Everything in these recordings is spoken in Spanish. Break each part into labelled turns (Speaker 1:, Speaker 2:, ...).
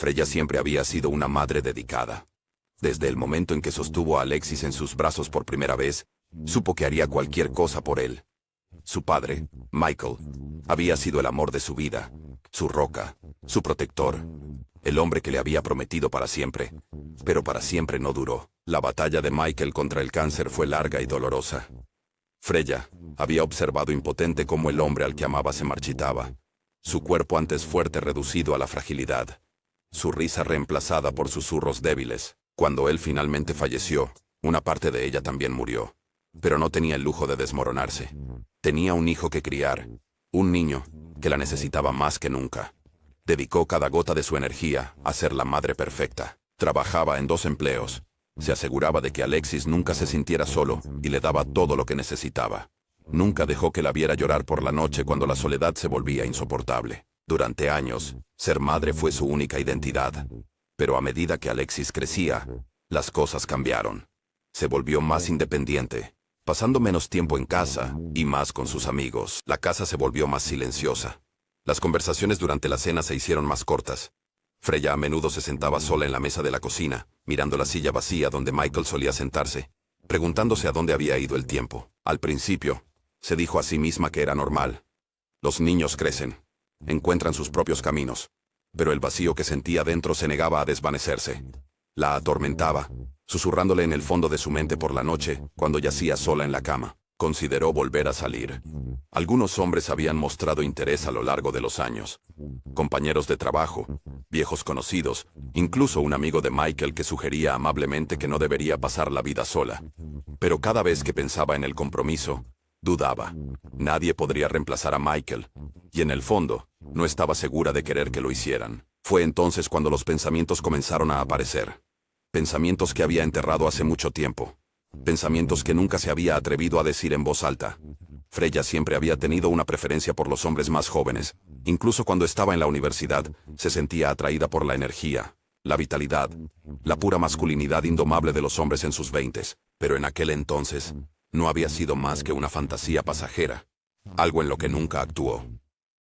Speaker 1: Freya siempre había sido una madre dedicada. Desde el momento en que sostuvo a Alexis en sus brazos por primera vez, supo que haría cualquier cosa por él. Su padre, Michael, había sido el amor de su vida, su roca, su protector, el hombre que le había prometido para siempre. Pero para siempre no duró. La batalla de Michael contra el cáncer fue larga y dolorosa. Freya había observado impotente cómo el hombre al que amaba se marchitaba. Su cuerpo antes fuerte reducido a la fragilidad. Su risa reemplazada por susurros débiles. Cuando él finalmente falleció, una parte de ella también murió. Pero no tenía el lujo de desmoronarse. Tenía un hijo que criar, un niño que la necesitaba más que nunca. Dedicó cada gota de su energía a ser la madre perfecta. Trabajaba en 2 empleos. Se aseguraba de que Alexis nunca se sintiera solo y le daba todo lo que necesitaba. Nunca dejó que la viera llorar por la noche cuando la soledad se volvía insoportable. Durante años, ser madre fue su única identidad. Pero a medida que Alexis crecía, las cosas cambiaron. Se volvió más independiente, pasando menos tiempo en casa y más con sus amigos. La casa se volvió más silenciosa. Las conversaciones durante la cena se hicieron más cortas. Freya a menudo se sentaba sola en la mesa de la cocina, mirando la silla vacía donde Michael solía sentarse, preguntándose a dónde había ido el tiempo. Al principio, se dijo a sí misma que era normal. Los niños crecen, encuentran sus propios caminos, pero el vacío que sentía dentro se negaba a desvanecerse. La atormentaba, susurrándole en el fondo de su mente por la noche, cuando yacía sola en la cama. Consideró volver a salir. Algunos hombres habían mostrado interés a lo largo de los años. Compañeros de trabajo, viejos conocidos, incluso un amigo de Michael que sugería amablemente que no debería pasar la vida sola. Pero cada vez que pensaba en el compromiso, dudaba. Nadie podría reemplazar a Michael, y en el fondo, no estaba segura de querer que lo hicieran. Fue entonces cuando los pensamientos comenzaron a aparecer. Pensamientos que había enterrado hace mucho tiempo. Pensamientos que nunca se había atrevido a decir en voz alta. Freya siempre había tenido una preferencia por los hombres más jóvenes. Incluso cuando estaba en la universidad, se sentía atraída por la energía, la vitalidad, la pura masculinidad indomable de los hombres en sus 20s. Pero en aquel entonces, no había sido más que una fantasía pasajera. Algo en lo que nunca actuó.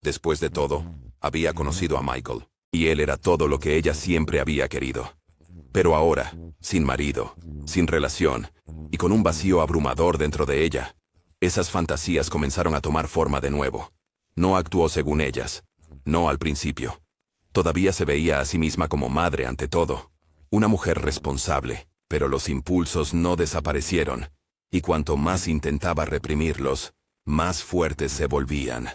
Speaker 1: Después de todo, había conocido a Michael, y él era todo lo que ella siempre había querido. Pero ahora, sin marido, sin relación, y con un vacío abrumador dentro de ella, esas fantasías comenzaron a tomar forma de nuevo. No actuó según ellas. No al principio. Todavía se veía a sí misma como madre ante todo. Una mujer responsable, pero los impulsos no desaparecieron, y cuanto más intentaba reprimirlos, más fuertes se volvían.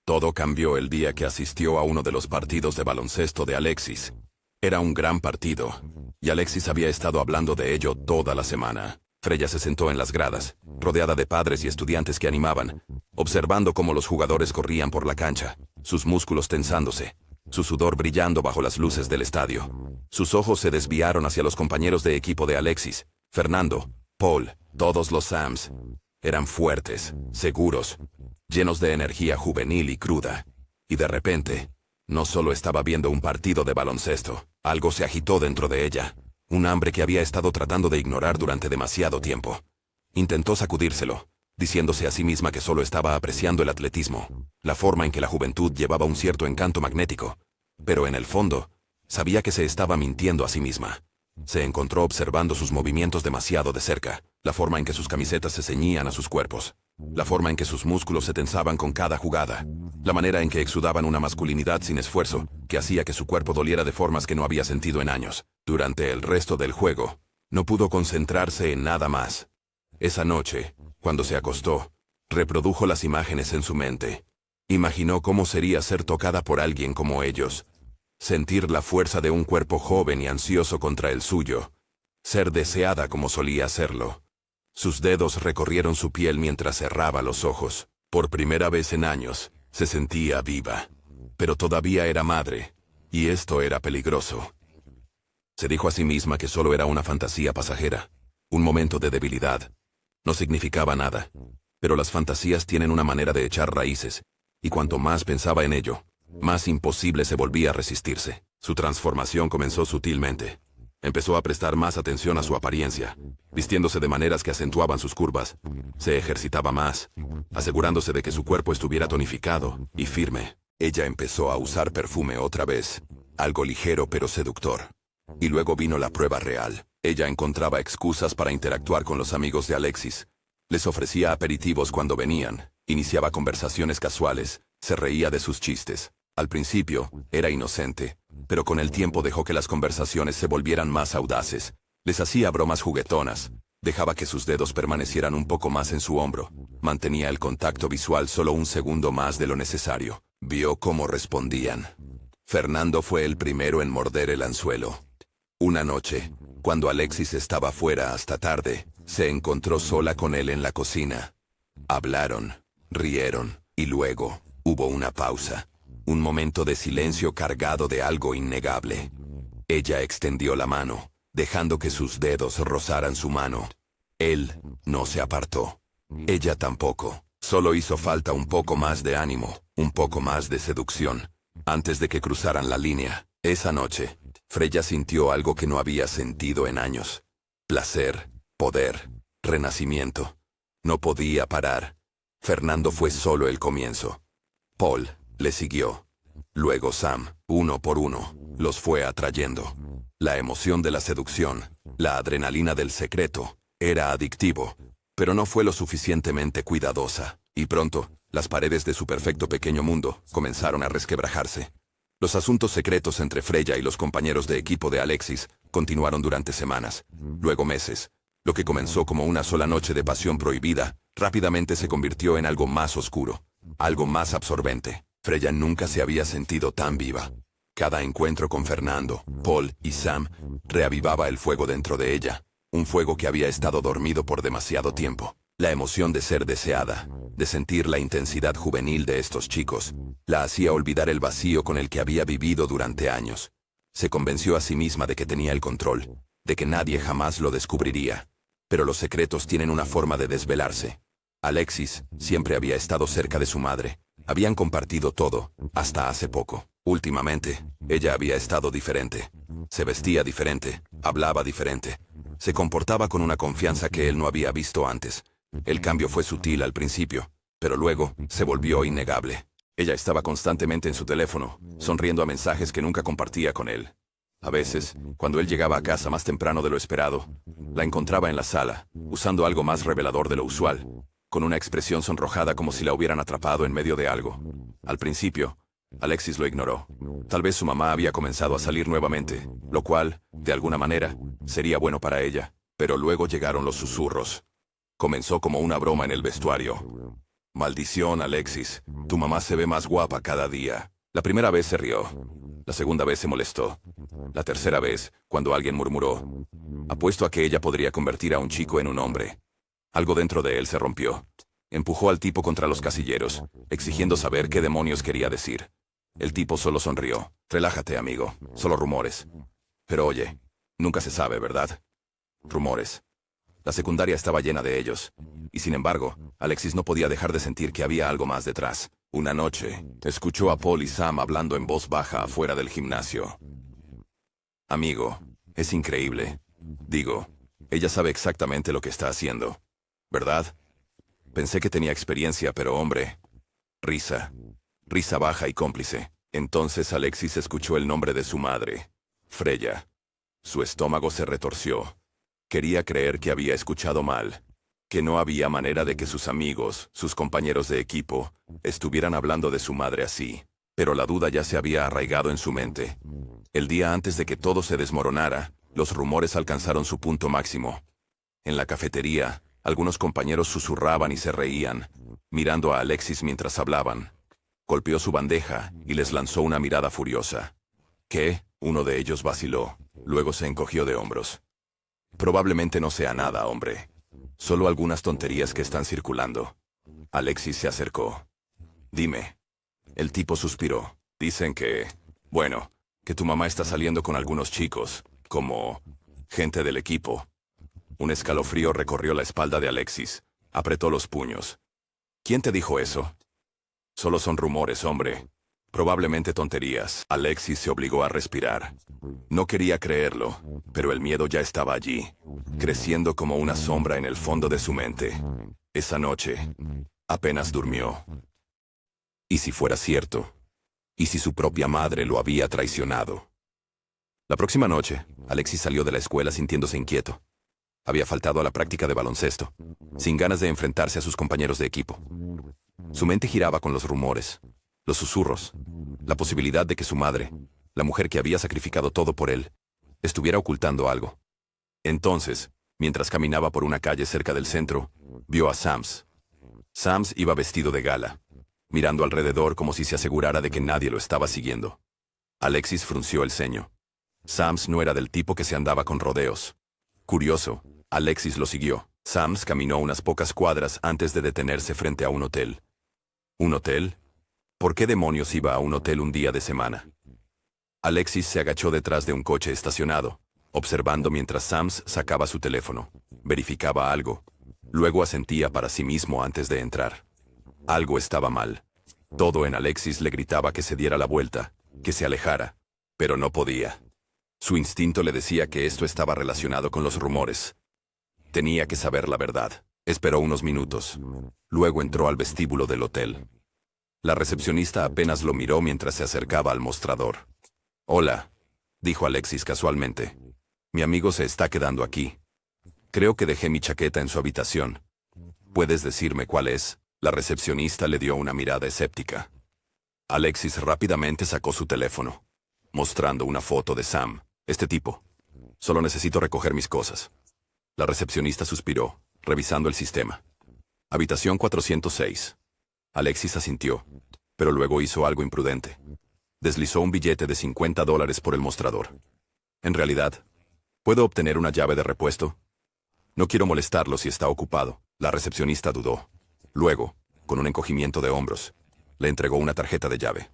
Speaker 1: Todo cambió el día que asistió a uno de los partidos de baloncesto de Alexis. Era un gran partido, y Alexis había estado hablando de ello toda la semana. Freya se sentó en las gradas, rodeada de padres y estudiantes que animaban, observando cómo los jugadores corrían por la cancha, sus músculos tensándose, su sudor brillando bajo las luces del estadio. Sus ojos se desviaron hacia los compañeros de equipo de Alexis, Fernando, Paul, todos los Sams. Eran fuertes, seguros, llenos de energía juvenil y cruda. Y de repente, no solo estaba viendo un partido de baloncesto, algo se agitó dentro de ella. Un hambre que había estado tratando de ignorar durante demasiado tiempo. Intentó sacudírselo, diciéndose a sí misma que solo estaba apreciando el atletismo, la forma en que la juventud llevaba un cierto encanto magnético. Pero en el fondo, sabía que se estaba mintiendo a sí misma. Se encontró observando sus movimientos demasiado de cerca, la forma en que sus camisetas se ceñían a sus cuerpos, la forma en que sus músculos se tensaban con cada jugada, la manera en que exudaban una masculinidad sin esfuerzo, que hacía que su cuerpo doliera de formas que no había sentido en años. Durante el resto del juego, no pudo concentrarse en nada más. Esa noche, cuando se acostó, reprodujo las imágenes en su mente. Imaginó cómo sería ser tocada por alguien como ellos, sentir la fuerza de un cuerpo joven y ansioso contra el suyo, ser deseada como solía serlo. Sus dedos recorrieron su piel mientras cerraba los ojos. Por primera vez en años, se sentía viva. Pero todavía era madre, y esto era peligroso. Se dijo a sí misma que solo era una fantasía pasajera, un momento de debilidad. No significaba nada, pero las fantasías tienen una manera de echar raíces, y cuanto más pensaba en ello, más imposible se volvía a resistirse. Su transformación comenzó sutilmente. Empezó a prestar más atención a su apariencia, vistiéndose de maneras que acentuaban sus curvas. Se ejercitaba más, asegurándose de que su cuerpo estuviera tonificado y firme. Ella empezó a usar perfume otra vez, algo ligero pero seductor. Y luego vino la prueba real. Ella encontraba excusas para interactuar con los amigos de Alexis. Les ofrecía aperitivos cuando venían, iniciaba conversaciones casuales, se reía de sus chistes. Al principio, era inocente, pero con el tiempo dejó que las conversaciones se volvieran más audaces. Les hacía bromas juguetonas, dejaba que sus dedos permanecieran un poco más en su hombro, mantenía el contacto visual solo un segundo más de lo necesario. Vio cómo respondían. Fernando fue el primero en morder el anzuelo. Una noche, cuando Alexis estaba fuera hasta tarde, se encontró sola con él en la cocina. Hablaron, rieron, y luego, hubo una pausa. Un momento de silencio cargado de algo innegable. Ella extendió la mano, dejando que sus dedos rozaran su mano. Él no se apartó. Ella tampoco. Solo hizo falta un poco más de ánimo, un poco más de seducción, antes de que cruzaran la línea. Esa noche, Freya sintió algo que no había sentido en años. Placer, poder, renacimiento. No podía parar. Fernando fue solo el comienzo. Paul le siguió. Luego Sam, uno por uno, los fue atrayendo. La emoción de la seducción, la adrenalina del secreto, era adictivo, pero no fue lo suficientemente cuidadosa. Y pronto, las paredes de su perfecto pequeño mundo comenzaron a resquebrajarse. Los asuntos secretos entre Freya y los compañeros de equipo de Alexis continuaron durante semanas, luego meses. Lo que comenzó como una sola noche de pasión prohibida, rápidamente se convirtió en algo más oscuro, algo más absorbente. Freya nunca se había sentido tan viva. Cada encuentro con Fernando, Paul y Sam reavivaba el fuego dentro de ella, un fuego que había estado dormido por demasiado tiempo. La emoción de ser deseada, de sentir la intensidad juvenil de estos chicos, la hacía olvidar el vacío con el que había vivido durante años. Se convenció a sí misma de que tenía el control, de que nadie jamás lo descubriría. Pero los secretos tienen una forma de desvelarse. Alexis siempre había estado cerca de su madre. Habían compartido todo, hasta hace poco. Últimamente, ella había estado diferente. Se vestía diferente, hablaba diferente. Se comportaba con una confianza que él no había visto antes. El cambio fue sutil al principio, pero luego se volvió innegable. Ella estaba constantemente en su teléfono, sonriendo a mensajes que nunca compartía con él. A veces, cuando él llegaba a casa más temprano de lo esperado, la encontraba en la sala, usando algo más revelador de lo usual, con una expresión sonrojada como si la hubieran atrapado en medio de algo. Al principio, Alexis lo ignoró. Tal vez su mamá había comenzado a salir nuevamente, lo cual, de alguna manera, sería bueno para ella. Pero luego llegaron los susurros. Comenzó como una broma en el vestuario. «Maldición, Alexis, tu mamá se ve más guapa cada día». La primera vez se rió. La segunda vez se molestó. La tercera vez, cuando alguien murmuró, «Apuesto a que ella podría convertir a un chico en un hombre». Algo dentro de él se rompió. Empujó al tipo contra los casilleros, exigiendo saber qué demonios quería decir. El tipo solo sonrió. «Relájate, amigo. Solo rumores». Pero oye, nunca se sabe, ¿verdad? Rumores. La secundaria estaba llena de ellos. Y sin embargo, Alexis no podía dejar de sentir que había algo más detrás. Una noche, escuchó a Paul y Sam hablando en voz baja afuera del gimnasio. «Amigo, es increíble. Digo, ella sabe exactamente lo que está haciendo, ¿verdad? Pensé que tenía experiencia, pero hombre...». Risa. Risa baja y cómplice. Entonces Alexis escuchó el nombre de su madre. Freya. Su estómago se retorció. Quería creer que había escuchado mal, que no había manera de que sus amigos, sus compañeros de equipo, estuvieran hablando de su madre así. Pero la duda ya se había arraigado en su mente. El día antes de que todo se desmoronara, los rumores alcanzaron su punto máximo. En la cafetería, algunos compañeros susurraban y se reían, mirando a Alexis mientras hablaban. Golpeó su bandeja y les lanzó una mirada furiosa. «¿Qué?». Uno de ellos vaciló, luego se encogió de hombros. «Probablemente no sea nada, hombre. Solo algunas tonterías que están circulando». Alexis se acercó. «Dime». El tipo suspiró. «Dicen que... bueno, que tu mamá está saliendo con algunos chicos, como... gente del equipo». Un escalofrío recorrió la espalda de Alexis. Apretó los puños. «¿Quién te dijo eso?». «Solo son rumores, hombre. Probablemente tonterías». Alexis se obligó a respirar. No quería creerlo, pero el miedo ya estaba allí, creciendo como una sombra en el fondo de su mente. Esa noche, apenas durmió. ¿Y si fuera cierto? ¿Y si su propia madre lo había traicionado? La próxima noche, Alexis salió de la escuela sintiéndose inquieto. Había faltado a la práctica de baloncesto, sin ganas de enfrentarse a sus compañeros de equipo. Su mente giraba con los rumores, los susurros, la posibilidad de que su madre, la mujer que había sacrificado todo por él, estuviera ocultando algo. Entonces, mientras caminaba por una calle cerca del centro, vio a Sams. Sams iba vestido de gala, mirando alrededor como si se asegurara de que nadie lo estaba siguiendo. Alexis frunció el ceño. Sams no era del tipo que se andaba con rodeos. Curioso, Alexis lo siguió. Sams caminó unas pocas cuadras antes de detenerse frente a un hotel. ¿Un hotel? ¿Por qué demonios iba a un hotel un día de semana? Alexis se agachó detrás de un coche estacionado, observando mientras Sams sacaba su teléfono. Verificaba algo. Luego asentía para sí mismo antes de entrar. Algo estaba mal. Todo en Alexis le gritaba que se diera la vuelta, que se alejara, pero no podía. Su instinto le decía que esto estaba relacionado con los rumores. Tenía que saber la verdad. Esperó unos minutos. Luego entró al vestíbulo del hotel. La recepcionista apenas lo miró mientras se acercaba al mostrador. «Hola», dijo Alexis casualmente. «Mi amigo se está quedando aquí. Creo que dejé mi chaqueta en su habitación. ¿Puedes decirme cuál es?» La recepcionista le dio una mirada escéptica. Alexis rápidamente sacó su teléfono, mostrando una foto de Sam. «Este tipo. Solo necesito recoger mis cosas». La recepcionista suspiró, revisando el sistema. «Habitación 406». Alexis asintió, pero luego hizo algo imprudente. Deslizó un billete de $50 por el mostrador. «En realidad, ¿puedo obtener una llave de repuesto? No quiero molestarlo si está ocupado». La recepcionista dudó. Luego, con un encogimiento de hombros, le entregó una tarjeta de llave.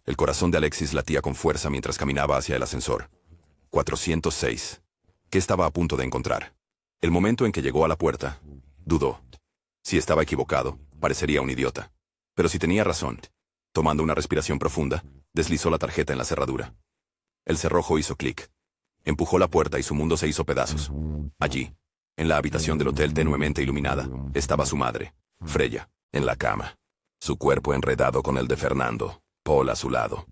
Speaker 1: El corazón de Alexis latía con fuerza mientras caminaba hacia el ascensor. 406. ¿Qué estaba a punto de encontrar? El momento en que llegó a la puerta, dudó. Si estaba equivocado, parecería un idiota. Pero si tenía razón, tomando una respiración profunda, deslizó la tarjeta en la cerradura. El cerrojo hizo clic. Empujó la puerta y su mundo se hizo pedazos. Allí, en la habitación del hotel tenuemente iluminada, estaba su madre, Freya, en la cama. Su cuerpo enredado con el de Fernando, Paul a su lado.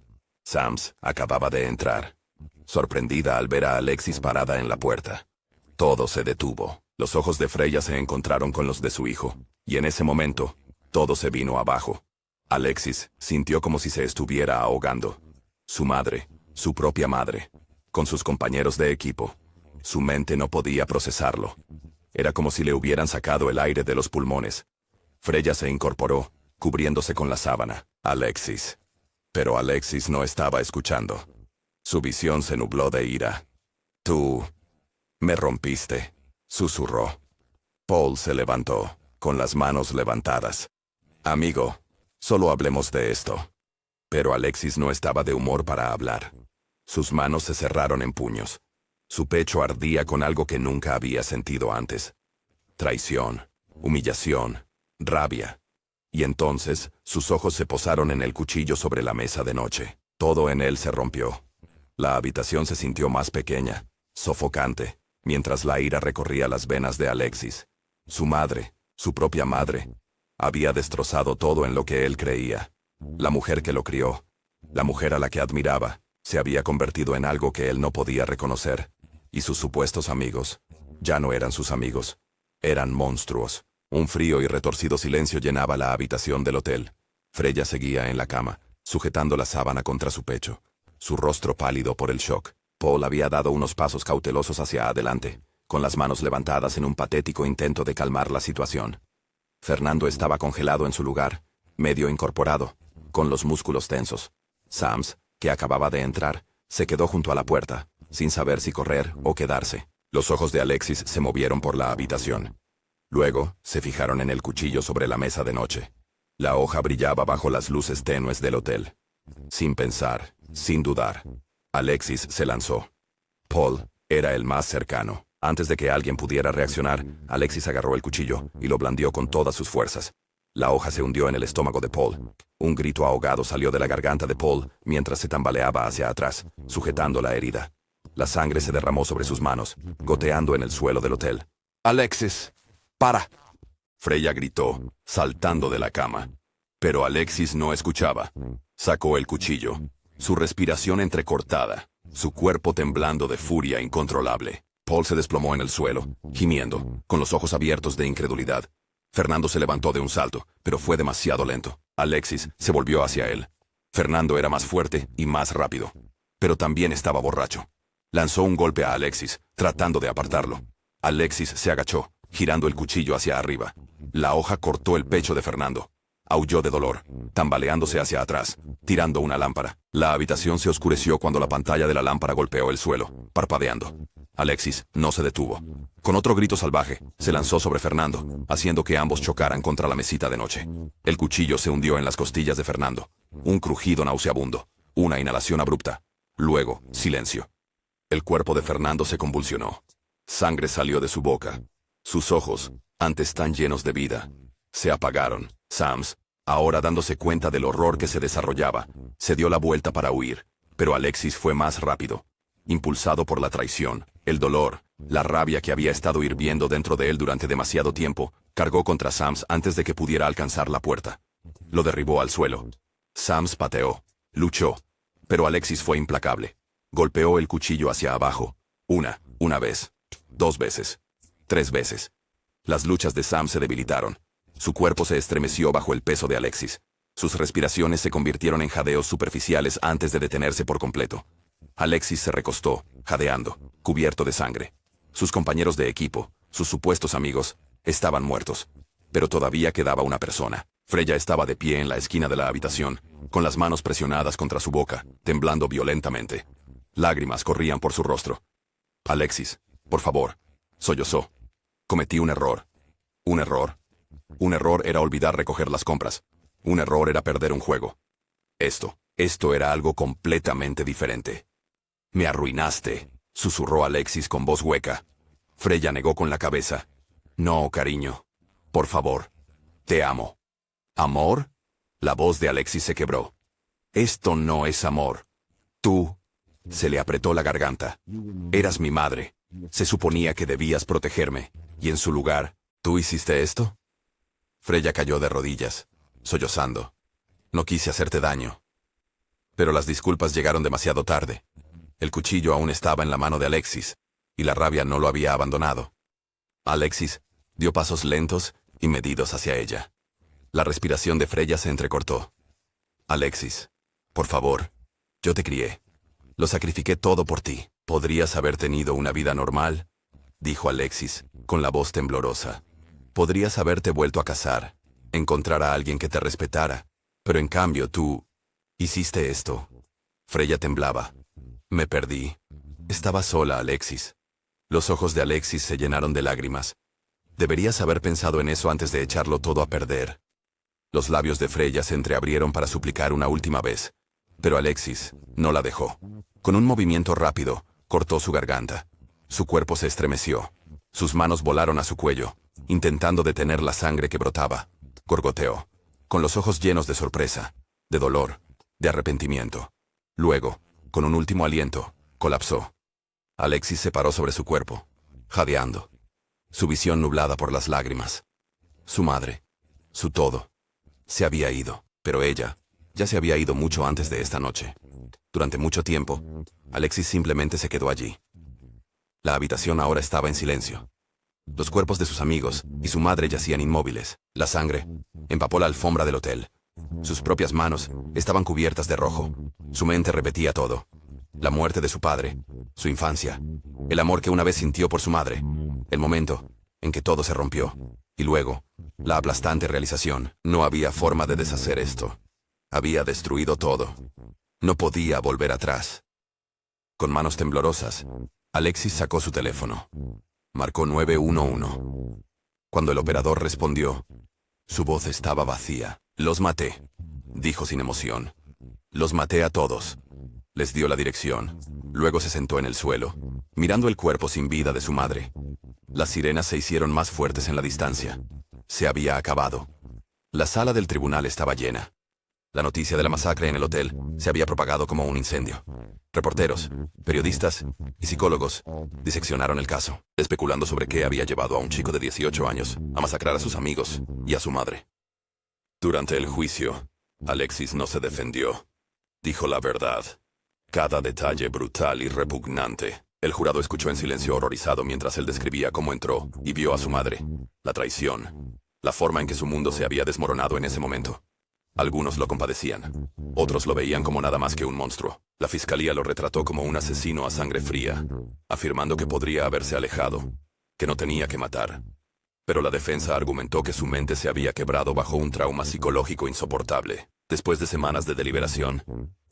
Speaker 1: Sams acababa de entrar, sorprendida al ver a Alexis parada en la puerta. Todo se detuvo. Los ojos de Freya se encontraron con los de su hijo, y en ese momento, todo se vino abajo. Alexis sintió como si se estuviera ahogando. Su madre, su propia madre, con sus compañeros de equipo. Su mente no podía procesarlo. Era como si le hubieran sacado el aire de los pulmones. Freya se incorporó, cubriéndose con la sábana. Alexis. Pero Alexis no estaba escuchando. Su visión se nubló de ira. «Tú me rompiste», susurró. Paul se levantó, con las manos levantadas. «Amigo, solo hablemos de esto». Pero Alexis no estaba de humor para hablar. Sus manos se cerraron en puños. Su pecho ardía con algo que nunca había sentido antes. Traición, humillación, rabia. Y entonces, sus ojos se posaron en el cuchillo sobre la mesa de noche. Todo en él se rompió. La habitación se sintió más pequeña, sofocante, mientras la ira recorría las venas de Alexis. Su madre, su propia madre, había destrozado todo en lo que él creía. La mujer que lo crió, la mujer a la que admiraba, se había convertido en algo que él no podía reconocer. Y sus supuestos amigos ya no eran sus amigos. Eran monstruos. Un frío y retorcido silencio llenaba la habitación del hotel. Freya seguía en la cama, sujetando la sábana contra su pecho, su rostro pálido por el shock. Paul había dado unos pasos cautelosos hacia adelante, con las manos levantadas en un patético intento de calmar la situación. Fernando estaba congelado en su lugar, medio incorporado, con los músculos tensos. Sams, que acababa de entrar, se quedó junto a la puerta, sin saber si correr o quedarse. Los ojos de Alexis se movieron por la habitación. Luego, se fijaron en el cuchillo sobre la mesa de noche. La hoja brillaba bajo las luces tenues del hotel. Sin pensar, sin dudar, Alexis se lanzó. Paul era el más cercano. Antes de que alguien pudiera reaccionar, Alexis agarró el cuchillo y lo blandió con todas sus fuerzas. La hoja se hundió en el estómago de Paul. Un grito ahogado salió de la garganta de Paul mientras se tambaleaba hacia atrás, sujetando la herida. La sangre se derramó sobre sus manos, goteando en el suelo del hotel. «Alexis, para», Freya gritó, saltando de la cama. Pero Alexis no escuchaba. Sacó el cuchillo, su respiración entrecortada, su cuerpo temblando de furia incontrolable. Paul se desplomó en el suelo, gimiendo, con los ojos abiertos de incredulidad. Fernando se levantó de un salto, pero fue demasiado lento. Alexis se volvió hacia él. Fernando era más fuerte y más rápido, pero también estaba borracho. Lanzó un golpe a Alexis, tratando de apartarlo. Alexis se agachó, girando el cuchillo hacia arriba. La hoja cortó el pecho de Fernando. Aulló de dolor, tambaleándose hacia atrás, tirando una lámpara. La habitación se oscureció cuando la pantalla de la lámpara golpeó el suelo, parpadeando. Alexis no se detuvo. Con otro grito salvaje, se lanzó sobre Fernando, haciendo que ambos chocaran contra la mesita de noche. El cuchillo se hundió en las costillas de Fernando. Un crujido nauseabundo, una inhalación abrupta. Luego, silencio. El cuerpo de Fernando se convulsionó. Sangre salió de su boca. Sus ojos, antes tan llenos de vida, se apagaron. Sams, ahora dándose cuenta del horror que se desarrollaba, se dio la vuelta para huir, pero Alexis fue más rápido. Impulsado por la traición, el dolor, la rabia que había estado hirviendo dentro de él durante demasiado tiempo, cargó contra Sams antes de que pudiera alcanzar la puerta. Lo derribó al suelo. Sams pateó, luchó, pero Alexis fue implacable. Golpeó el cuchillo hacia abajo. Una vez, 2 veces, 3 veces. Las luchas de Sam se debilitaron. Su cuerpo se estremeció bajo el peso de Alexis. Sus respiraciones se convirtieron en jadeos superficiales antes de detenerse por completo. Alexis se recostó, jadeando, cubierto de sangre. Sus compañeros de equipo, sus supuestos amigos, estaban muertos. Pero todavía quedaba una persona. Freya estaba de pie en la esquina de la habitación, con las manos presionadas contra su boca, temblando violentamente. Lágrimas corrían por su rostro. Alexis, por favor, sollozó. Cometí un error. ¿Un error? Un error era olvidar recoger las compras. Un error era perder un juego. Esto era algo completamente diferente. Me arruinaste, susurró Alexis con voz hueca. Freya negó con la cabeza. No, cariño. Por favor. Te amo. ¿Amor? La voz de Alexis se quebró. Esto no es amor. Tú. Se le apretó la garganta. Eras mi madre. Se suponía que debías protegerme. Y en su lugar, ¿tú hiciste esto? Freya cayó de rodillas, sollozando. No quise hacerte daño. Pero las disculpas llegaron demasiado tarde. El cuchillo aún estaba en la mano de Alexis, y la rabia no lo había abandonado. Alexis dio pasos lentos y medidos hacia ella. La respiración de Freya se entrecortó. Alexis, por favor, yo te crié. Lo sacrifiqué todo por ti. ¿Podrías haber tenido una vida normal?, dijo Alexis, con la voz temblorosa. Podrías haberte vuelto a casar, encontrar a alguien que te respetara, pero en cambio tú hiciste esto. Freya temblaba. Me perdí. Estaba sola, Alexis. Los ojos de Alexis se llenaron de lágrimas. Deberías haber pensado en eso antes de echarlo todo a perder. Los labios de Freya se entreabrieron para suplicar una última vez, pero Alexis no la dejó. Con un movimiento rápido, cortó su garganta. Su cuerpo se estremeció. Sus manos volaron a su cuello, intentando detener la sangre que brotaba. Gorgoteó, con los ojos llenos de sorpresa, de dolor, de arrepentimiento. Luego, con un último aliento, colapsó. Alexis se paró sobre su cuerpo, jadeando, su visión nublada por las lágrimas. Su madre, su todo, se había ido, pero ella ya se había ido mucho antes de esta noche. Durante mucho tiempo, Alexis simplemente se quedó allí. La habitación ahora estaba en silencio. Los cuerpos de sus amigos y su madre yacían inmóviles. La sangre empapó la alfombra del hotel. Sus propias manos estaban cubiertas de rojo. Su mente repetía todo. La muerte de su padre, su infancia, el amor que una vez sintió por su madre, el momento en que todo se rompió, y luego, la aplastante realización. No había forma de deshacer esto. Había destruido todo. No podía volver atrás. Con manos temblorosas, Alexis sacó su teléfono. Marcó 911. Cuando el operador respondió, su voz estaba vacía. Los maté, dijo sin emoción. Los maté a todos. Les dio la dirección. Luego se sentó en el suelo, mirando el cuerpo sin vida de su madre. Las sirenas se hicieron más fuertes en la distancia. Se había acabado. La sala del tribunal estaba llena. La noticia de la masacre en el hotel se había propagado como un incendio. Reporteros, periodistas y psicólogos diseccionaron el caso, especulando sobre qué había llevado a un chico de 18 años a masacrar a sus amigos y a su madre. Durante el juicio, Alexis no se defendió. Dijo la verdad. Cada detalle brutal y repugnante. El jurado escuchó en silencio horrorizado mientras él describía cómo entró y vio a su madre. La traición. La forma en que su mundo se había desmoronado en ese momento. Algunos lo compadecían. Otros lo veían como nada más que un monstruo. La fiscalía lo retrató como un asesino a sangre fría, afirmando que podría haberse alejado, que no tenía que matar. Pero la defensa argumentó que su mente se había quebrado bajo un trauma psicológico insoportable. Después de semanas de deliberación,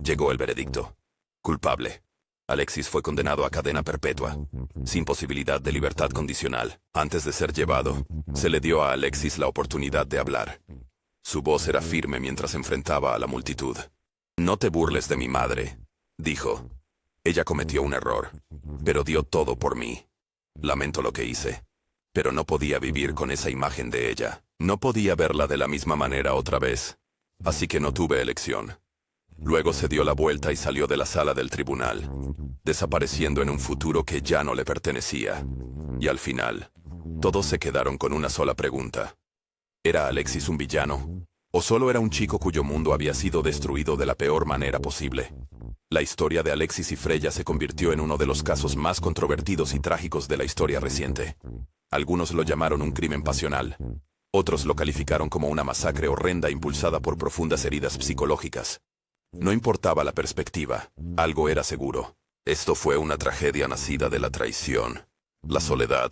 Speaker 1: llegó el veredicto. Culpable. Alexis fue condenado a cadena perpetua, sin posibilidad de libertad condicional. Antes de ser llevado, se le dio a Alexis la oportunidad de hablar. Su voz era firme mientras enfrentaba a la multitud. «No te burles de mi madre», dijo. «Ella cometió un error, pero dio todo por mí. Lamento lo que hice, pero no podía vivir con esa imagen de ella. No podía verla de la misma manera otra vez, así que no tuve elección». Luego se dio la vuelta y salió de la sala del tribunal, desapareciendo en un futuro que ya no le pertenecía. Y al final, todos se quedaron con una sola pregunta. ¿Era Alexis un villano? ¿O solo era un chico cuyo mundo había sido destruido de la peor manera posible? La historia de Alexis y Freya se convirtió en uno de los casos más controvertidos y trágicos de la historia reciente. Algunos lo llamaron un crimen pasional. Otros lo calificaron como una masacre horrenda impulsada por profundas heridas psicológicas. No importaba la perspectiva, algo era seguro. Esto fue una tragedia nacida de la traición, la soledad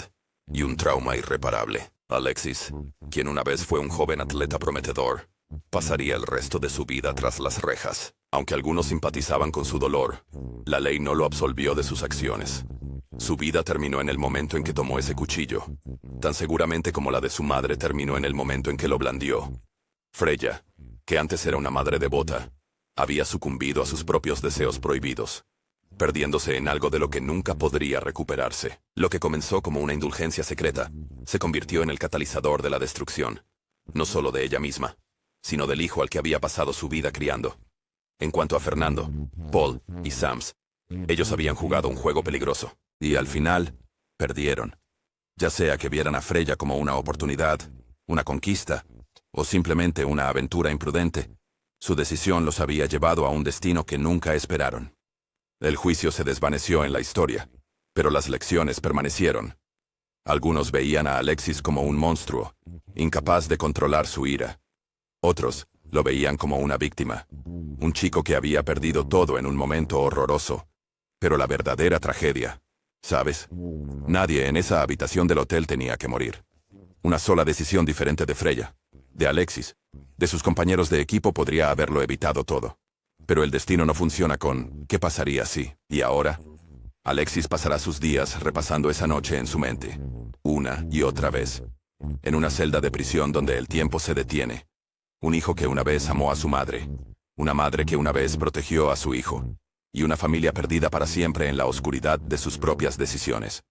Speaker 1: y un trauma irreparable. Alexis, quien una vez fue un joven atleta prometedor, pasaría el resto de su vida tras las rejas. Aunque algunos simpatizaban con su dolor, la ley no lo absolvió de sus acciones. Su vida terminó en el momento en que tomó ese cuchillo, tan seguramente como la de su madre terminó en el momento en que lo blandió. Freya, que antes era una madre devota, había sucumbido a sus propios deseos prohibidos, perdiéndose en algo de lo que nunca podría recuperarse. Lo que comenzó como una indulgencia secreta, se convirtió en el catalizador de la destrucción, no solo de ella misma, sino del hijo al que había pasado su vida criando. En cuanto a Fernando, Paul y Sams, ellos habían jugado un juego peligroso, y al final, perdieron. Ya sea que vieran a Freya como una oportunidad, una conquista, o simplemente una aventura imprudente, su decisión los había llevado a un destino que nunca esperaron. El juicio se desvaneció en la historia, pero las lecciones permanecieron. Algunos veían a Alexis como un monstruo, incapaz de controlar su ira. Otros lo veían como una víctima, un chico que había perdido todo en un momento horroroso. Pero la verdadera tragedia, ¿sabes? Nadie en esa habitación del hotel tenía que morir. Una sola decisión diferente de Freya, de Alexis, de sus compañeros de equipo podría haberlo evitado todo. Pero el destino no funciona con ¿qué pasaría si? Y ahora, Alexis pasará sus días repasando esa noche en su mente, una y otra vez, en una celda de prisión donde el tiempo se detiene. Un hijo que una vez amó a su madre, una madre que una vez protegió a su hijo, y una familia perdida para siempre en la oscuridad de sus propias decisiones.